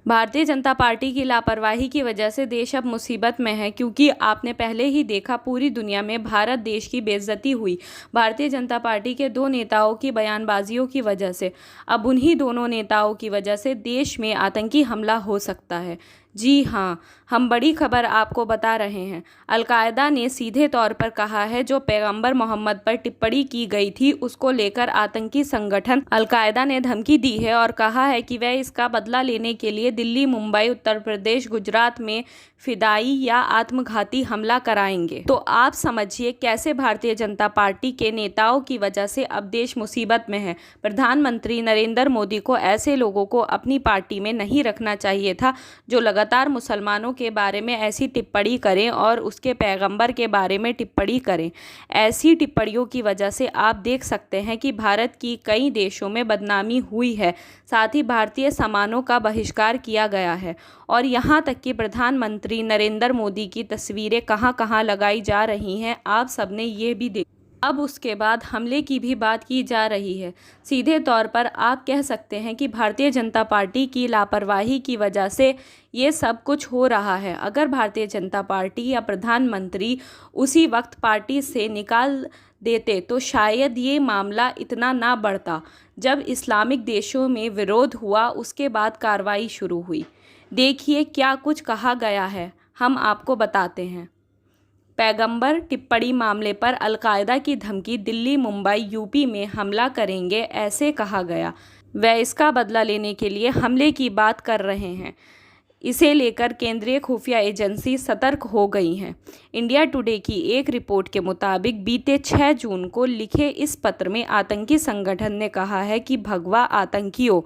Bharatiya Janata party की लापरवाही की वजह से देश अब मुसीबत में है, क्योंकि आपने पहले ही देखा पूरी दुनिया में भारत देश की बेइज्जती हुई भारतीय जनता पार्टी के दो नेताओं की बयानबाजियों की वजह से। अब उन्हीं दोनों नेताओं की वजह से देश में आतंकी हमला हो सकता है। जी हाँ, हम बड़ी खबर आपको बता रहे हैं। अलकायदा ने सीधे तौर पर कहा है, जो पैगंबर मोहम्मद पर टिप्पणी की गई थी उसको लेकर आतंकी संगठन अलकायदा ने धमकी दी है और कहा है कि वह इसका बदला लेने के लिए दिल्ली, मुंबई, उत्तर प्रदेश, गुजरात में फिदाई या आत्मघाती हमला कराएंगे। तो आप समझिए कैसे भारतीय जनता पार्टी के नेताओं की वजह से अब देश मुसीबत में है। प्रधानमंत्री नरेंद्र मोदी को ऐसे लोगों को अपनी पार्टी में नहीं रखना चाहिए था, जो लगातार मुसलमानों के बारे में ऐसी टिप्पणी करें और उसके पैगंबर के बारे में टिप्पणी करें। ऐसी टिप्पणियों की वजह से आप देख सकते हैं कि भारत की कई देशों में बदनामी हुई है, साथ ही भारतीय सामानों का बहिष्कार किया गया है और यहाँ तक कि प्रधानमंत्री नरेंद्र मोदी की तस्वीरें कहाँ कहाँ लगाई जा रही हैं, आप सबने ये भी देखा। अब उसके बाद हमले की भी बात की जा रही है। सीधे तौर पर आप कह सकते हैं कि भारतीय जनता पार्टी की लापरवाही की वजह से ये सब कुछ हो रहा है। अगर भारतीय जनता पार्टी या प्रधानमंत्री उसी वक्त पार्टी से निकाल देते तो शायद ये मामला इतना ना बढ़ता। जब इस्लामिक देशों में विरोध हुआ, उसके बाद कार्रवाई शुरू हुई। देखिए क्या कुछ कहा गया है, हम आपको बताते हैं। पैगंबर टिप्पणी मामले पर अलकायदा की धमकी, दिल्ली, मुंबई, यूपी में हमला करेंगे ऐसे कहा गया। वह इसका बदला लेने के लिए हमले की बात कर रहे हैं। इसे लेकर केंद्रीय खुफिया एजेंसी सतर्क हो गई हैं। इंडिया टुडे की एक रिपोर्ट के मुताबिक बीते 6 जून को लिखे इस पत्र में आतंकी संगठन ने कहा है कि भगवा आतंकियों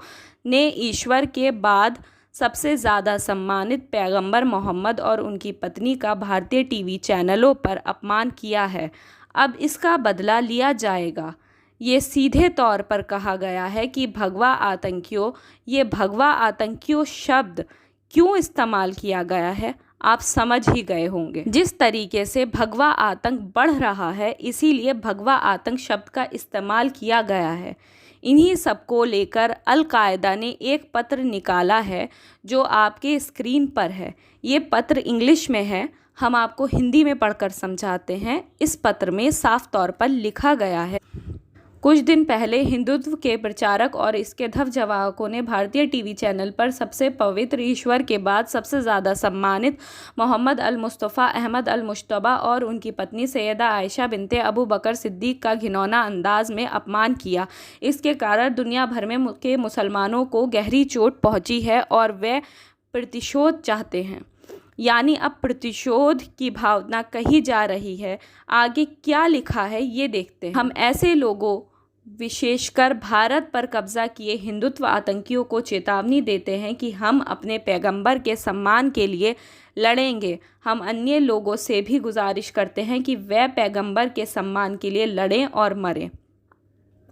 ने ईश्वर के बाद सबसे ज़्यादा सम्मानित पैगंबर मोहम्मद और उनकी पत्नी का भारतीय टीवी चैनलों पर अपमान किया है। अब इसका बदला लिया जाएगा। ये सीधे तौर पर कहा गया है कि भगवा आतंकियों, ये भगवा आतंकियों शब्द क्यों इस्तेमाल किया गया है आप समझ ही गए होंगे। जिस तरीके से भगवा आतंक बढ़ रहा है, इसीलिए भगवा आतंक शब्द का इस्तेमाल किया गया है। इन्हीं सब को लेकर अलकायदा ने एक पत्र निकाला है जो आपके स्क्रीन पर है। ये पत्र इंग्लिश में है, हम आपको हिंदी में पढ़कर समझाते हैं। इस पत्र में साफ तौर पर लिखा गया है, कुछ दिन पहले हिंदुत्व के प्रचारक और इसके धवजवाहकों ने भारतीय टीवी चैनल पर सबसे पवित्र ईश्वर के बाद सबसे ज़्यादा सम्मानित मोहम्मद अल मुस्तफ़ा अहमद अल मुश्तबा और उनकी पत्नी सैयदा आयशा बिनते अबू बकर सिद्दीक का घिनौना अंदाज में अपमान किया। इसके कारण दुनिया भर में के मुसलमानों को गहरी चोट पहुंची है और वे प्रतिशोध चाहते हैं। यानी अब प्रतिशोध की भावना कही जा रही है। आगे क्या लिखा है ये देखते हैं। हम ऐसे लोगों, विशेषकर भारत पर कब्जा किए हिंदुत्व आतंकियों को चेतावनी देते हैं कि हम अपने पैगंबर के सम्मान के लिए लड़ेंगे। हम अन्य लोगों से भी गुजारिश करते हैं कि वे पैगंबर के सम्मान के लिए लड़ें और मरें।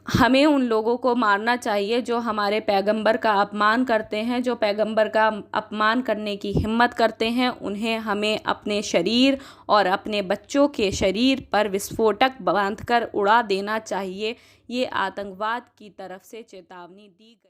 हमें उन लोगों को मारना चाहिए जो हमारे पैगंबर का अपमान करते हैं, जो पैगंबर का अपमान करने की हिम्मत करते हैं। उन्हें हमें अपने शरीर और अपने बच्चों के शरीर पर विस्फोटक बांधकर उड़ा देना चाहिए। ये आतंकवाद की तरफ से चेतावनी दी गई।